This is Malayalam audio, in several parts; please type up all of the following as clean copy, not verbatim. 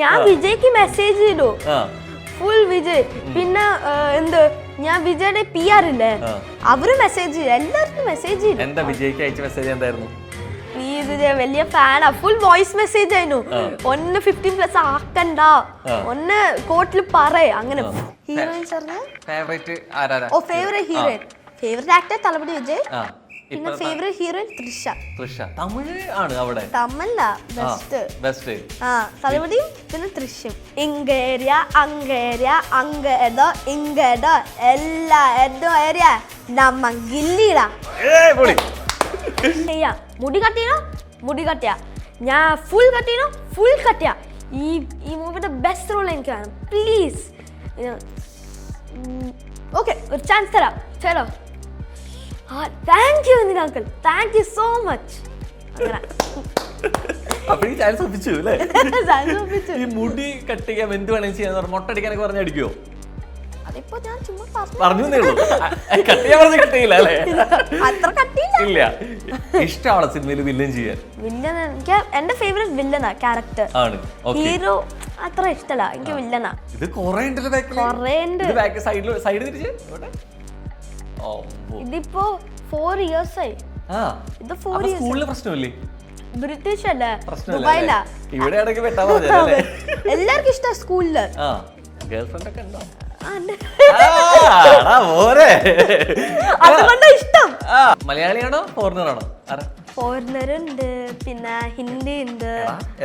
ഞാൻ വിജയ്ക്ക് മെസ്സേജ് ചെയ്തു ഫുൾ വിജയ്. പിന്നെ എന്ത് ഞാൻ വിജയുടെ PR ഇല്ലേ അവര് മെസ്സേജ് ചെയ്തു, എല്ലാവർക്കും മെസ്സേജ് ചെയ്തു. എന്താ വിജയ്ക്ക് അയച്ച മെസ്സേജ് എന്തായിരുന്നു? പ്ലീസ് വിജയ് വലിയ ഫാനാ. ഫുൾ വോയിസ് മെസ്സേജ് ആയിരുന്നു. ഒന്ന് 15+ ആക്കണ്ട, ഒന്ന് കോട്ടിൽ പറയ അങ്ങനെ. ഹീറോയിൻസ് ഫേവറേറ്റ് ആരാ? Oh favourite heroine, favourite actor Thalapathy Vijay. പിന്നെ ഫേവറേറ്റ് ഹീറോയിൻ തൃഷ. തമിഴ് ആണ് അവിടെ? തമിഴല്ല, ബെസ്റ്റ്. തലപതി പിന്നെ തൃശ്യം. ഇങ്ങേരിയ അങ്ങേരിയ അങ്ങേടോ ഇങ്ങേടോ എല്ലാ ഏരിയ നമ്മ ഗില്ലിടാ. മുടി കട്ടിയ ഞാൻ ഫുൾ കട്ടിയ. ഈ മൂവിയുടെ ബെസ്റ്റ് റോൾ എനിക്ക് വേണം പ്ലീസ്. ഓക്കെ ഒരു ചാൻസ് തരാം, ചലോ. Thank you uncle, thank you so much. ഈ മുടി കട്ടിക്കാൻ എന്ത് വേണമെങ്കിൽ ചെയ്യാൻ, മൊട്ടടിക്കാനൊക്കെ പറഞ്ഞ അടിക്കുവോ? അതിപ്പോ ഞാൻ ചുമ്മാ പറഞ്ഞു കട്ടിയില്ല അല്ലേ? ഇല്ല. ഇഷ്ടമാണ് സിനിമയിൽ വില്ലൻ ചെയ്യാൻ? വില്ലൻ എനിക്ക് എന്റെ ഫേവറേറ്റ് വില്ലനാ ക്യാരക്ടർ. ഹീറോ അത്ര ഇഷ്ടല്ല എനിക്ക് വില്ലനാ. ഇത് കുറേ ഇതിപ്പോ 4 years ആയി. ഇത് 4 years. സ്കൂളിലെ പ്രശ്നമില്ലേ? ബ്രിട്ടീഷ് അല്ലേ, ദുബായിലാ. ഇവിടെ എല്ലാവർക്കും ഇഷ്ടം സ്കൂളില്. ഗേൾഫ്രണ്ട് ഒക്കെ ഉണ്ടോ? അതുകൊണ്ട് ഇഷ്ടം. മലയാളിയാണോ ഫോറിനറാണോ? ഫോറിനർ ഉണ്ട്, പിന്നെ ഹിന്ദി ഉണ്ട്.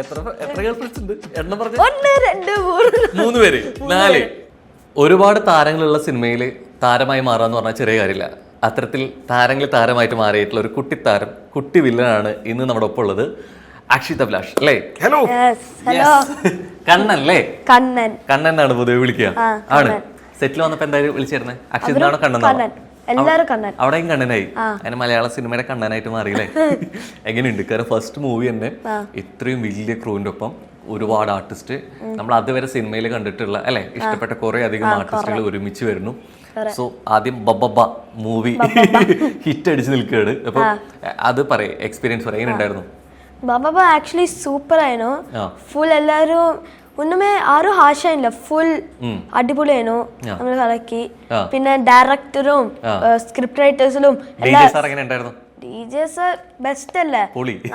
എത്ര ഗേൾഫ്രണ്ട്സ് ഉണ്ട്? 1 2 3 3 പേര് 4. ഒരുപാട് താരങ്ങളുള്ള സിനിമയിൽ താരമായി മാറാന്ന് പറഞ്ഞാൽ ചെറിയ കാര്യമില്ല. അത്തരത്തിൽ താരങ്ങളിൽ താരമായിട്ട് മാറിയിട്ടുള്ള ഒരു കുട്ടിത്താരം, കുട്ടി വില്ലനാണ് ഇന്ന് നമ്മുടെ ഒപ്പം ഉള്ളത്. അക്ഷിത് അഭിലാഷ് അല്ലേ? ഹലോ. കണ്ണൻ അല്ലേ? കണ്ണൻ എന്നാണ് പൊതുവെ വിളിക്കുക. ആണ്. സെറ്റിൽ വന്നപ്പോ എന്തായാലും വിളിച്ചിരുന്നേ? അക്ഷിത് ആണോ കണ്ണൻ? എല്ലാരും കണ്ണൻ. അവിടെയും കണ്ണനായി. അതിന് മലയാള സിനിമയുടെ കണ്ണനായിട്ട് മാറിയില്ലേ? എങ്ങനെയുണ്ട്? കാരണം ഫസ്റ്റ് മൂവി തന്നെ ഇത്രയും വലിയ ക്രൂവിന്റെ ഒപ്പം ഒരുപാട് ആർട്ടിസ്റ്റ്, നമ്മൾ അതുവരെ സിനിമയിൽ കണ്ടിട്ടുള്ള അല്ലെ ഇഷ്ടപ്പെട്ട കുറെ അധികം ആർട്ടിസ്റ്റുകൾ ഒരുമിച്ച് വരുന്നു. സോ ആദ്യം ബബ്ബ മൂവി ഹിറ്റ് അടിച്ച് നിൽക്കുകയാണ്. അപ്പൊ അത് പറയേ, എക്സ്പീരിയൻസ് പറയാൻ എങ്ങനെയുണ്ടായിരുന്നു? ബബ്ബ ആക്ച്വലി സൂപ്പർ ആയിരുന്നു. ഫുൾ എല്ലാരും ഒന്നുമേ ആരും ഹാഷയില്ല, ഫുൾ അടിപൊളിയായിരുന്നു. നമ്മൾ കളക്കി. പിന്നെ ഡയറക്ടറും സ്ക്രിപ്റ്റ് റൈറ്റേഴ്സിലും DJs ബെസ്റ്റ് അല്ലേ,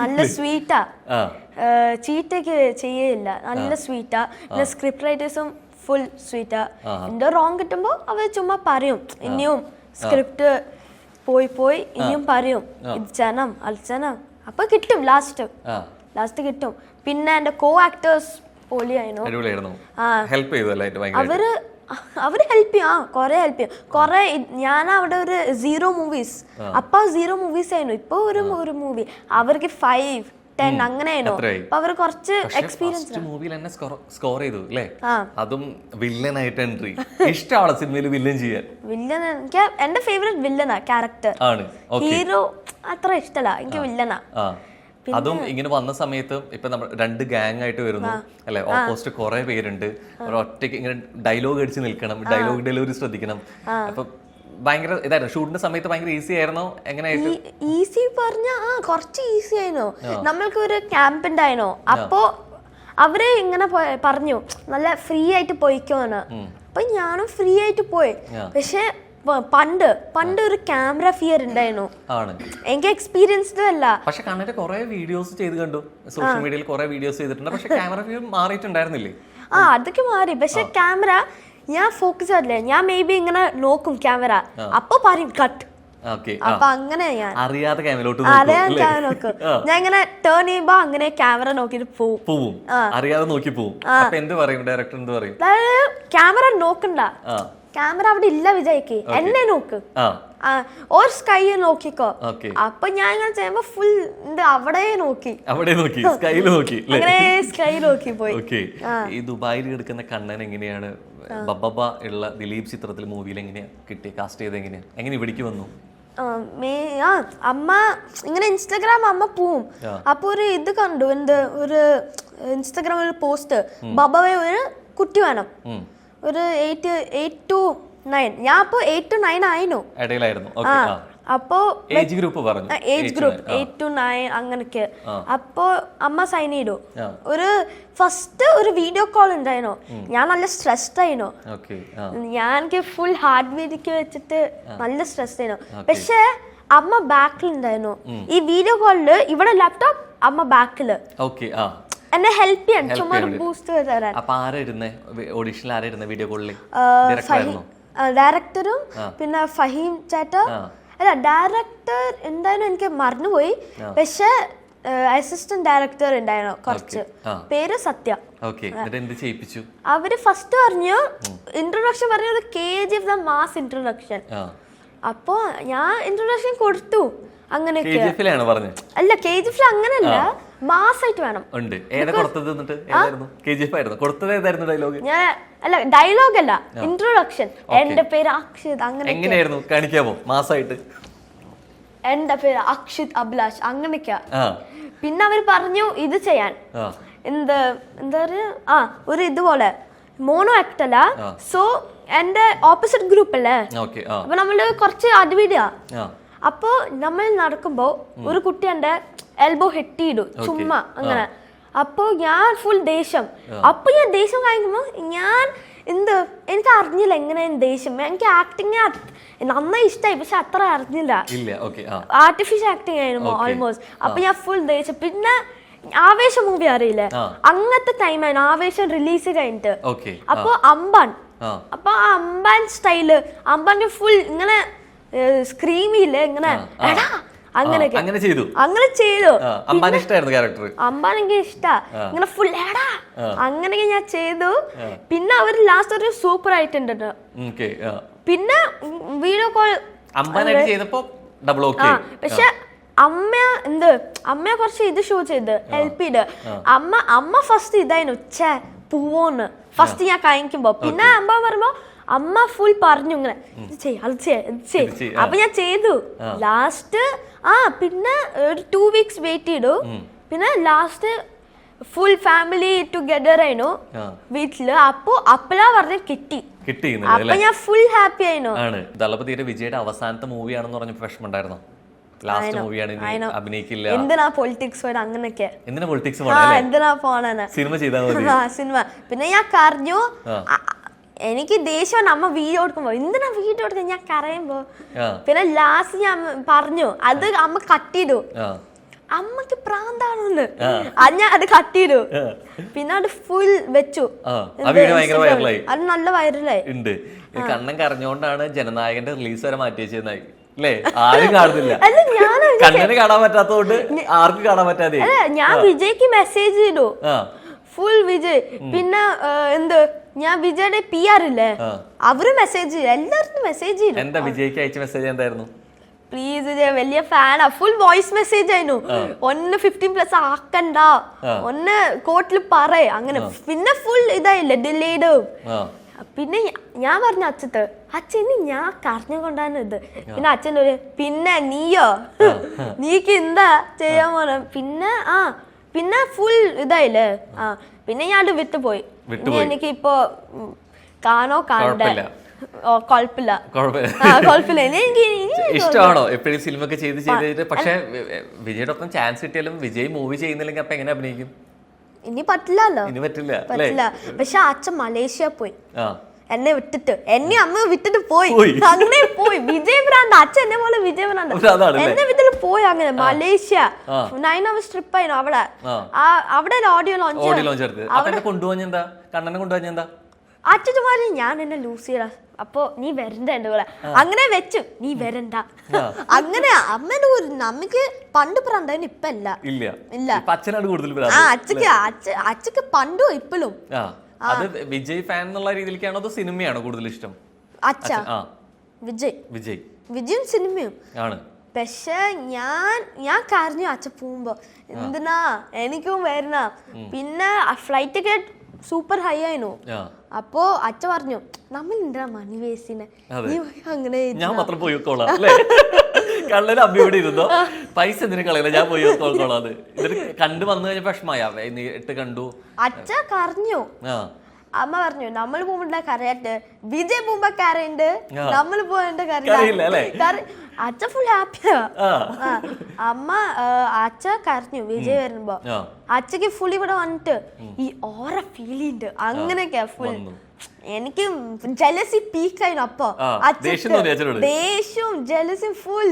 നല്ല സ്വീറ്റാ, ചീറ്റൊക്കെ ചെയ്യില്ല, നല്ല സ്വീറ്റാ. പിന്നെ സ്ക്രിപ്റ്റ് റൈറ്റേഴ്സും ഫുൾ സ്വീറ്റാ. എന്തോ റോങ് കിട്ടുമ്പോ അവർ ചുമ്മാ പറയും, ഇനിയും സ്ക്രിപ്റ്റ് പോയി ഇനിയും പറയും, ഇച്ചനം അൽച്ചനം, അപ്പൊ കിട്ടും ലാസ്റ്റ് കിട്ടും. പിന്നെ എന്റെ കോ ആക്ടേഴ്സ് പൊളിയായിരുന്നു. അവര് ഹെൽപ്പ് ചെയ്യും, കൊറേ ഹെൽപ്പ് ചെയ്യും. കൊറേ ഞാൻ അവിടെ ഒരു 0 മൂവീസ്, അപ്പൊ 0 മൂവീസ് ആയിരുന്നു. ഇപ്പൊ ഒരു മൂവി അവർക്ക് 5 10 അങ്ങനെയായിരുന്നു. അപ്പൊ അവര് കുറച്ച് എക്സ്പീരിയൻസ്. സ്കോർ ചെയ്തു അല്ലേ? അതും വില്ലനായിട്ട് എൻട്രി. ഇഷ്ടമാണ് സിനിമയിൽ വില്ലൻ ചെയ്യാൻ? വില്ലൻ എനിക്ക് എന്റെ ഫേവറേറ്റ് വില്ലനാ ക്യാരക്ടർ. ഹീറോ അത്ര ഇഷ്ടല്ല എനിക്ക് വില്ലനാ. അതും ഇങ്ങനെ വന്ന സമയത്ത് ഇപ്പൊ നമ്മൾ 2 ഗാങ് ആയിട്ട് വരുന്നു അല്ലെ, ഓപ്പോസിറ്റ് കുറെ പേരുണ്ട്, ഒറ്റയ്ക്ക് ഇങ്ങനെ ഡയലോഗ് അടിച്ച് നിൽക്കണം, ഡയലോഗ് ഡെലിവറി ശ്രദ്ധിക്കണം. അപ്പൊ ഭയങ്കര ഇതായിരുന്നു ഷൂട്ടിന്റെ സമയത്ത്. ഭയങ്കര ഈസി ആയിരുന്നോ? എങ്ങനെയായിരുന്നു? ഈസി പറഞ്ഞ കുറച്ച് ഈസി ആയിരുന്നു. നമ്മൾക്ക് ഒരു ക്യാമ്പ് ഉണ്ടായിരുന്നു, അപ്പോ അവര് ഇങ്ങനെ പറഞ്ഞു നല്ല ഫ്രീ ആയിട്ട് പോയിക്കോന്ന്. അപ്പൊ ഞാനും ഫ്രീ ആയിട്ട് പോയി. പക്ഷെ പണ്ട് ഒരു ക്യാമറ ഫിയർ ഉണ്ടായിരുന്നു, എനിക്ക് എക്സ്പീരിയൻസ്ഡ് അല്ല. പക്ഷെ കണ്ടിട്ട് കുറെ വീഡിയോസ് ചെയ്ത് കണ്ടു, സോഷ്യൽ മീഡിയയിൽ കുറെ വീഡിയോസ് ചെയ്തിട്ടുണ്ട്. പക്ഷെ ക്യാമറ ഫിയർ മാറിയിട്ടുണ്ടായിരുന്നില്ലേ? അതൊക്കെ മാറി. പക്ഷെ ക്യാമറ ഞാൻ ഫോക്കസ് ചെയ്തില്ലേ, ഞാൻ മേ ബി ഇങ്ങനെ നോക്കും ക്യാമറ, അപ്പൊ പറയും കട്ട്. അപ്പൊ അങ്ങനെ ഞാൻ അറിയാതെ ക്യാമറ നോക്കും. ഞാൻ ഇങ്ങനെ ടേൺ ചെയ്യുമ്പോ അങ്ങനെ ക്യാമറ നോക്കിട്ട് പോവും, അറിയാതെ നോക്കി പോവും. എന്ത് പറയും ഡയറക്ടർ? എന്ത് പറയും? ക്യാമറ നോക്കണ്ട, ക്യാമറ അവിടെ ഇല്ല വിജയ്ക്ക്, എന്നെ നോക്ക്, ഓർ സ്കൈ നോക്കിക്കോ. അപ്പൊ ഞാൻ ഇങ്ങനെ ചെയ്യുമ്പോ ഫുൾ അവിടെ നോക്കി അങ്ങനെ സ്കൈ നോക്കി പോയി. ഈ ദുബായിൽ കിടക്കുന്ന കണ്ണൻ എങ്ങനെയാണ് ബബ്ബ ഉള്ള ദിലീപ് ചിത്രത്തിൽ മൂവിയിൽ എങ്ങനെയാ കിട്ടി? കാസ്റ്റ് ചെയ്ത് എങ്ങനെ ഇവിടേക്ക് വന്നു? അമ്മ ഇങ്ങനെ ഇൻസ്റ്റാഗ്രാം അമ്മ പോവും, അപ്പൊ ഒരു ഇത് കണ്ടു, ഒരു ഇൻസ്റ്റാഗ്രാമിൽ ഒരു പോസ്റ്റ്, ബബ്ബയെ ഒരു കുട്ടി വേണം, ഒരു 8 to 9. ഞാൻ അപ്പൊ 8 to 9 ആയിരുന്നു. അപ്പോ ഏജ് ഗ്രൂപ്പ് പറഞ്ഞു ഏജ് ഗ്രൂപ്പ് 8 to 9 അങ്ങനൊക്കെ. അപ്പോ അമ്മ സൈൻ ചെയ്തു. ഒരു ഫസ്റ്റ് ഒരു വീഡിയോ കോൾ ഉണ്ടായിരുന്നു. ഞാൻ നല്ല സ്ട്രെസ്ഡ് ആയിരുന്നു. ഞാൻ ഫുൾ ഹാർഡ് ബീറ്റ് വെച്ചിട്ട് നല്ല സ്ട്രെസ് ആയിരുന്നു. പക്ഷേ അമ്മ ബാക്കിൽ ഉണ്ടായിരുന്നു. ഈ വീഡിയോ കോളില് ഇവിടെ ലാപ്ടോപ്പ്, അമ്മ ബാക്കില് എന്നെ ഹെൽപ്പ് ചെയ്യാൻ ചുമ്മാ ഒരു ബൂസ്റ്റ് തരാൻ. ഡയറക്ടറും പിന്നെ ഫഹീം ചേട്ട, അല്ല ഡയറക്ടർ എന്തായാലും എനിക്ക് മറന്നുപോയി. പക്ഷെ അസിസ്റ്റന്റ് ഡയറക്ടർ ഉണ്ടായിരുന്നു കുറച്ച് പേര് സത്യ. അവര് ഫസ്റ്റ് പറഞ്ഞു ഇൻട്രൊഡക്ഷൻ പറഞ്ഞത് KGF ദ മാസ് ഇൻട്രൊഡക്ഷൻ. അപ്പൊ ഞാൻ ഇൻട്രൊഡക്ഷൻ കൊടുത്തു. അങ്ങനെയൊക്കെ അല്ല KGF അങ്ങനല്ല, മാസ് ആയിട്ട് വേണം. ഞാൻ അല്ല ഡയലോഗ് അല്ല, ഇൻട്രൊഡക്ഷൻ. എന്റെ പേര് അക്ഷിത്, അങ്ങനെ എന്റെ പേര് അക്ഷിത് അഭിലാഷ് അങ്ങനെയൊക്കെയാ. പിന്നെ അവര് പറഞ്ഞു ഇത് ചെയ്യാൻ എന്താ പറയാ ഒരു ഇതുപോലെ മോണോ ആക്ട് അല്ല. സോ എന്റെ ഓപ്പോസിറ്റ് ഗ്രൂപ്പ് അല്ലേ, അപ്പൊ നമ്മള് കുറച്ച് അടിപിടിയാ. അപ്പൊ നമ്മൾ നടക്കുമ്പോ ഒരു കുട്ടി എന്റെ എൽബോ ഹെട്ടിയിടും ചുമ്മാ അങ്ങനെ. അപ്പൊ ഞാൻ ഫുൾ ദേഷ്യം. അപ്പൊ ഞാൻ ദേഷ്യം കാണിക്കുമ്പോ ഞാൻ എനിക്ക് അറിഞ്ഞില്ല എങ്ങനെ ദേഷ്യം. എനിക്ക് ആക്ടിങ് നന്നായി ഇഷ്ടമായി, പക്ഷെ അത്ര അറിഞ്ഞില്ല. ആർട്ടിഫിഷ്യൽ ആക്ടിങ് ആയിരുന്നു ഓൾമോസ്റ്റ്. അപ്പൊ ഞാൻ ഫുൾ ദേഷ്യം. പിന്നെ ആവേശം മൂവി അറിയില്ലേ, അങ്ങനത്തെ ടൈമായിരുന്നു ആവേശം റിലീസ് കഴിഞ്ഞിട്ട്. അപ്പൊ അമ്പാൻ സ്റ്റൈല്, അമ്പാന്റെ ഫുൾ ഇങ്ങനെ സ്ക്രീമില്ലേ ഇങ്ങനെ എടാ അങ്ങനെയൊക്കെ അങ്ങനെ ചെയ്തു. അമ്പാൻ എനിക്ക് ഇഷ്ടാ, ഇങ്ങനെ ഫുൾ എടാ അങ്ങനെയൊക്കെ ഞാൻ ചെയ്തു. പിന്നെ അവര് ലാസ്റ്റ് ഒരു സൂപ്പർ ആയിട്ടുണ്ട്. പിന്നെ വീഡിയോ കോൾ പക്ഷെ അമ്മ കുറച്ച് ഇത് ഷോ ചെയ്ത് ഹെൽപ്പ് ചെയ്ത്. അമ്മ ഫസ്റ്റ് ഇതായിരുന്നു പോവോന്ന് ഫസ്റ്റ് ഞാൻ കഴിക്കുമ്പോ. പിന്നെ അമ്മ പറയുമ്പോ അമ്മ ഫുൾ പറഞ്ഞു ഇങ്ങനെ അത് ചെയ്. അപ്പൊ ഞാൻ ചെയ്തു ലാസ്റ്റ്. പിന്നെ ഒരു 2 weeks വെയിറ്റ് ചെയ്തു. പിന്നെ ലാസ്റ്റ് ഫുൾ ഫാമിലി ടുഗദർ ആയിരുന്നു വീട്ടില്. അപ്പൊ അപ്പലാ പറഞ്ഞ കിട്ടി. അപ്പൊ ഞാൻ ഫുൾ ഹാപ്പി ആയിരുന്നു. ദളപതിയുടെ വിജയുടെ അവസാനത്തെ മൂവിയാണെന്ന് പറഞ്ഞ വിഷമം ഉണ്ടായിരുന്നോ? ലാസ്റ്റ് മൂവിയാണ്, അഭിനയിക്കില്ല, എന്തിനാ പൊളിറ്റിക്സ് അങ്ങനെയൊക്കെ, എന്തിനാ പോണ സിനിമ. പിന്നെ ഞാൻ കരഞ്ഞു. എനിക്ക് ദേഷ്യം അമ്മ വീഡിയോ കൊടുക്കുമ്പോ, എന്തിനാ വീഡിയോ കൊടുക്കാൻ ഞാൻ കരയുമ്പോ. പിന്നെ ലാസ്റ്റ് ഞാൻ പറഞ്ഞു അത് അമ്മ കട്ട് ചെയ്തു. അമ്മക്ക് പ്രാന്താണെന്ന് ഞാൻ അത് കട്ട് ചെയ്തു. പിന്നെ അത് ഫുൾ വെച്ചു. അത് നല്ല വൈറലായി. കണ്ണൻ കരഞ്ഞോണ്ടാണ് ജനനായകന്റെ റിലീസ് വരെ മാറ്റി വെച്ചതായി അല്ലേ? ആരും കാണുന്നില്ല, കണ്ണന് കാണാൻ പറ്റാത്തോണ്ട് ആർക്കും കാണാൻ പറ്റാതെ. ഞാൻ വിജയ്ക്ക് മെസ്സേജ് ചെയ്തു ഫുൾ വിജയ്. പിന്നെ ഞാൻ വിജയുടെ PR ഇല്ലേ, അവര് മെസ്സേജ് എല്ലാവർക്കും മെസ്സേജ് ചെയ്തു. എന്താ വിജയ്ക്ക് അയച്ച മെസ്സേജ് എന്തായിരുന്നു? പ്ലീസ് വിജയ് വലിയ ഫാനാ. ഫുൾ വോയിസ് മെസ്സേജ് ആയിരുന്നു. 15+ ആക്കണ്ട, ഒന്ന് കോർട്ടിൽ പറയ അങ്ങനെ. പിന്നെ ഫുൾ ഇതായില്ലേ ഡിലേഡ്. പിന്നെ ഞാൻ പറഞ്ഞു അച്ഛൻ ഞാൻ കരഞ്ഞുകൊണ്ടാണ് ഇത്. പിന്നെ അച്ഛൻ പിന്നെ നീക്ക് എന്താ ചെയ്യാൻ പോണ. പിന്നെ ഫുൾ ഇതായില്ലേ. പിന്നെ ഞാൻ അത് വിട്ടുപോയി. എനിക്ക് ഇപ്പൊ കാണണ്ടേ കുഴപ്പമില്ല. ഇഷ്ടമാണോ എപ്പോഴും സിനിമ ഒക്കെ ചെയ്ത്? പക്ഷെ വിജയുടെ ഒപ്പം ചാൻസ് കിട്ടിയാലും വിജയ് മൂവി ചെയ്യുന്നില്ലെങ്കിൽ അപ്പൊ എങ്ങനെ അഭിനയിക്കും? ഇനി പറ്റില്ലല്ലോ. പറ്റില്ല. പക്ഷെ അച്ഛൻ മലേഷ്യ പോയി എന്നെ വിട്ടിട്ട്. എന്നെ അമ്മ വിട്ടിട്ട് പോയി. അങ്ങനെ പോയി. വിജയ് ഭ്രാന്ത്. അച്ഛൻ എന്നെ പോലെ വിജയ് ഭ്രാന്ത്. എന്നെ വിട്ടിട്ട് പോയി അങ്ങനെ മലേഷ്യ 9 hours ട്രിപ്പ് ആയിരുന്നു. അവിടെ ഓഡിയോ ലോഞ്ച് കൊണ്ടുപോകാൻ അച്ഛൻ പറഞ്ഞു ഞാൻ എന്നെ ലൂസ് ചെയ്യടാ, അപ്പൊ നീ വരണ്ട എന്റെ കൂടെ. അങ്ങനെ വെച്ചു നീ വരണ്ട. അങ്ങനെ അമ്മേന്റെ നമുക്ക് പണ്ട് പ്രാന്തായിരുന്നു, ഇപ്പൊ ഇല്ല. അച്ഛക്ക് പണ്ടും ഇപ്പോഴും. വിജയ് ഫാൻ എന്നുള്ള രീതിയിലേക്കാണോ അതോ സിനിമയാണോ കൂടുതൽ ഇഷ്ടം? വിജയും സിനിമയും ആണ്. പക്ഷെ ഞാൻ കരഞ്ഞു അച്ഛൻ പോകുമ്പോ, എന്തിനാ എനിക്കും വരണ. പിന്നെ ഫ്ലൈറ്റ് ടിക്കറ്റ് സൂപ്പർ ഹൈ ആയിരുന്നു. അപ്പോ അച്ഛൻ പറഞ്ഞു നമ്മൾ എന്തിനാ മണി വേസ്റ്റിനെ, അങ്ങനെ ഞാൻ മാത്രം പോയിക്കോളാം. കള്ളന് അമ്മയോടെ ഇരുന്നോ, പൈസ എന്തിനു കളയില്ല, ഞാൻ പോയി നോക്കോളാം. കണ്ടു വന്നു കഴിഞ്ഞ വിഷമായ നേരിട്ട് കണ്ടു. അച്ഛ കരഞ്ഞു. അമ്മ പറഞ്ഞു നമ്മൾ പോകുമ്പോ കരയാട്ട്, വിജയ് പോകുമ്പോ കരയുണ്ട്, നമ്മൾ പോകേണ്ട കരയില്ല. അച്ഛൻ ഫുൾ ഹാപ്പിയാ. അമ്മ അച്ഛ കരഞ്ഞു വിജയ് വരുമ്പോ. അച്ഛക്ക് ഫുൾ ഇവിടെ വന്നിട്ട് ഈ ഓറ ഫീലുണ്ട് അങ്ങനെയൊക്കെയാ ഫുൾ. എനിക്ക് ജലസി പീക്കായിരുന്നു അപ്പൊ, ദേഷ്യവും ജലസിയും ഫുൾ.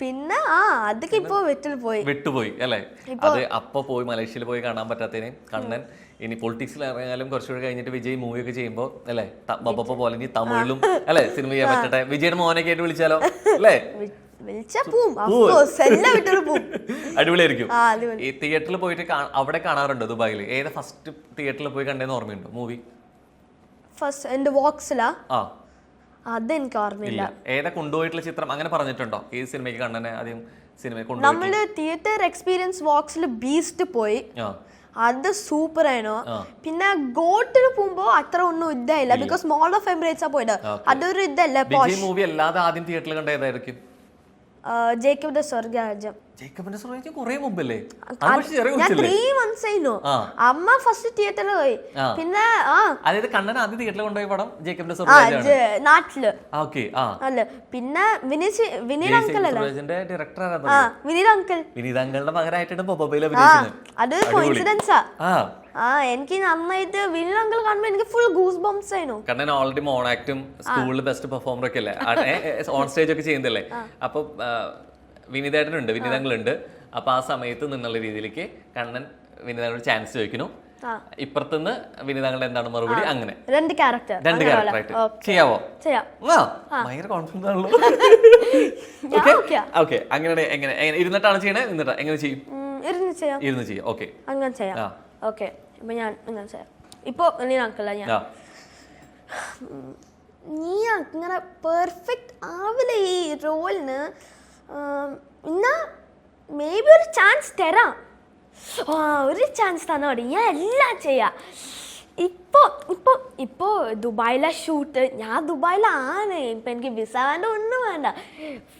പിന്നെ അതൊക്കെ ഇപ്പൊ വിട്ടുപോയി അല്ലെ. അത് അപ്പൊ പോയി മലേഷ്യയിൽ പോയി കാണാൻ പറ്റാത്തതിന് കണ്ണൻ ഇനി പൊളിറ്റിക്സിൽ ഇറങ്ങിയാലും കുറച്ചുകൂടി കഴിഞ്ഞിട്ട് വിജയ് മൂവി ഒക്കെ ചെയ്യുമ്പോ അല്ലെ ബപ്പ പോലെ ഇനി തമിഴിലും അല്ലെ സിനിമ ചെയ്യാൻ പറ്റട്ടെ. വിജയുടെ മോനൊക്കെ ആയിട്ട് വിളിച്ചാലോ അല്ലേ? അടിപൊളിയായിരിക്കും. ഈ തിയേറ്ററിൽ പോയിട്ട് അവിടെ കാണാറുണ്ടോ ദുബായിൽ? ഏതാ ഫസ്റ്റ് തിയേറ്ററിൽ പോയി കണ്ടേന്ന് ഓർമ്മയുണ്ടോ മൂവി? ഫസ്റ്റ് എന്റെ വോക്സിലാ? അതെനിക്ക് ഓർമ്മയില്ല. ഏതാ കൊണ്ടുപോയിട്ടുള്ള ചിത്രം അങ്ങനെ പറഞ്ഞിട്ടുണ്ടോ ഈ സിനിമയ്ക്ക് കണ്ണനെ ആദ്യം സിനിമ കൊണ്ടുപോയി? നമ്മള് തിയേറ്റർ എക്സ്പീരിയൻസ് വോക്സിൽ ബീസ്റ്റ് പോയി, അത് സൂപ്പർ ആയിരുന്നു. പിന്നെ ഗോട്ടിന് പോകുമ്പോ അത്ര ഒന്നും ഇതായില്ല, ബിക്കോസ് മോൾ ഓഫ് എമിറേറ്റ്സാ പോയത്, അതൊരു ഇതല്ല. മൂവി അല്ലാതെ ആദ്യം തിയേറ്ററിൽ കണ്ട ഏതായിരിക്കും? ജേക്കബ് ദ സ്വർഗരാജ്യം. ജേക്കബിന്റെ സ്വർഗരാജ്യം കുറേ മുമ്പല്ലേ? ഞാൻ 3 months ആയിരുന്നു. അമ്മ ഫസ്റ്റ് തിയേറ്ററിൽ പോയി, പിന്നെ അതായത് കണ്ണൻ ആദ്യം തിയേറ്ററിൽ കൊണ്ടുപോയി പടം ജേക്കബിന്റെ സ്വർഗരാജ്യം നാട്ടില്. അല്ല പിന്നെ വിനീത് അങ്കിൾ അല്ലേ ഡയറക്ടർ? വിനീത് അങ്കിളുടെ മകനായിട്ടാണ് ബൊബൈൽ അഭിനയിച്ചത്. അത് കോയിൻസിഡൻസാ. എനിക്ക് നന്നായിട്ട് വിനീത് അങ്കിൾ കാണുമ്പോ എനിക്ക് ഫുൾ ഗൂസ് ബംസ് ആയിരുന്നു. കണ്ണൻ ഓൾറെഡി മോൺ ആക്ടും സ്കൂളിൽ ബെസ്റ്റ് പെർഫോമർ ഒക്കെ അല്ലേ, ഓൺ സ്റ്റേജ് ഒക്കെ ചെയ്യുന്നതല്ലേ. അപ്പൊ വിനീതേട്ടനുണ്ട്, വിനീതങ്ങളുണ്ട്. അപ്പൊ ആ സമയത്ത് നിന്നുള്ള രീതിയിലേക്ക് കണ്ണൻ വിനീതങ്ങളോട് ചാൻസ് ചോദിക്കുന്നു. ഇപ്പുറത്തുനിന്ന് വിനീതങ്ങളുടെ എന്താണ് മറുപടി? അങ്ങനെ രണ്ട് ക്യാരക്ടറായിട്ട് ചെയ്യാവോ? ഭയങ്കര കോൺഫിഡൻസ് ആണല്ലോ. ഓക്കെ, അങ്ങനെ എങ്ങനെ ഇരുന്നിട്ടാണ് ചെയ്യണേ? നിന്നിട്ടാ എങ്ങനെ ചെയ്യും? ഇരുന്ന് ചെയ്യാം. ഓക്കെ, അങ്ങനെ ചെയ്യാം. ഓക്കെ, ഇപ്പൊ ഞാൻ അങ്ങനെ ചെയ്യാം. ഇപ്പൊ നീ അങ്കിള ഞാൻ നീ അങ്ങനെ പെർഫെക്റ്റ് ആവില്ല ഈ റോളിന്. എന്നാ മേ ബി ഒരു ചാൻസ് തരാം. ഒരു ചാൻസ് തന്നോടി, ഞാൻ എല്ലാം ചെയ്യാം. ഇപ്പോ ദുബായിലെ ഷൂട്ട്, ഞാൻ ദുബായിലാണ്. ഇപ്പൊ എനിക്ക് വിസ വേണ്ട, ഒന്നും വേണ്ട.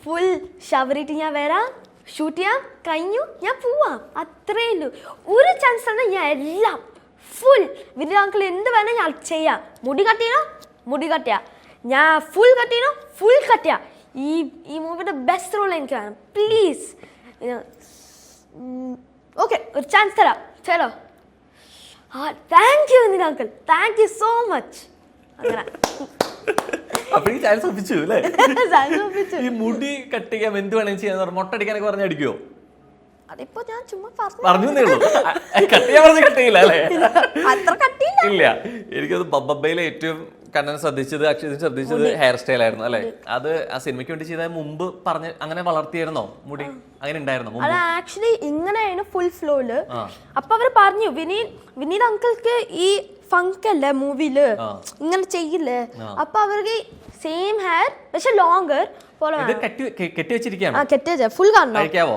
ഫുൾ ഷവറിട്ട് ഞാൻ വരാം, ഷൂട്ട് ചെയ്യാം, കഴിഞ്ഞു, ഞാൻ പോവാം. അത്രേ ഉള്ളൂ. ഒരു ചാൻസ് തന്നെ ഞാൻ എല്ലാം ഫുൾ വിനീത് അങ്കിൾ എന്ത് വേണം ഞാൻ ചെയ്യാം. മുടി കട്ടിയാ ഞാൻ ഫുൾ കട്ടിയോ, ഫുൾ കട്ടിയാ. ഈ മൂവിയുടെ ബെസ്റ്റ് റോൾ എനിക്ക് വേണം, പ്ലീസ്. ഓക്കെ, ഒരു ചാൻസ് തരാം, ചലോ. Thank you Vineeth uncle, thank you so much. അങ്ങനെ ഈ മുടി കട്ട് ചെയ്യാൻ എന്ത് വേണമെങ്കിൽ ചെയ്യാൻ, മൊട്ടടിക്കാനൊക്കെ പറഞ്ഞ അടിക്കുവോ? അതിപ്പോ ഞാൻ ചുമ്മാ പറഞ്ഞു കട്ടിയില്ല അല്ലേ? ഇല്ല, എനിക്കത് ബബ്ബയിലെ ഏറ്റവും കണ്ണൻ ശ്രദ്ധിച്ചത്, അക്ഷയത്തിന് ശ്രദ്ധിച്ചത് ഹെയർ സ്റ്റൈൽ ആയിരുന്നു അല്ലെ. അത് ആ സിനിമയ്ക്ക് വേണ്ടി ചെയ്ത മുമ്പ് പറഞ്ഞ് അങ്ങനെ വളർത്തിയായിരുന്നോ മുടി? അങ്ങനെ ഉണ്ടായിരുന്നു? അത് ആക്ച്വലി ഇങ്ങനെയാണ് ഫുൾ ഫ്ലോയില്. അപ്പൊ അവര് പറഞ്ഞു വിനീത് അങ്കിൾക്ക് ഈ ഫങ്ക് അല്ലേ മൂവിയില്, ഇങ്ങനെ ചെയ്യില്ലേ. അപ്പൊ അവർക്ക് സെയിം ഹെയർ പക്ഷെ ലോnger പോലെ കെട്ടി വെച്ചിരിക്കുകയാണ്. കെട്ടി വെച്ച ഫുൾ കാണണം. കഴിക്കാവോ?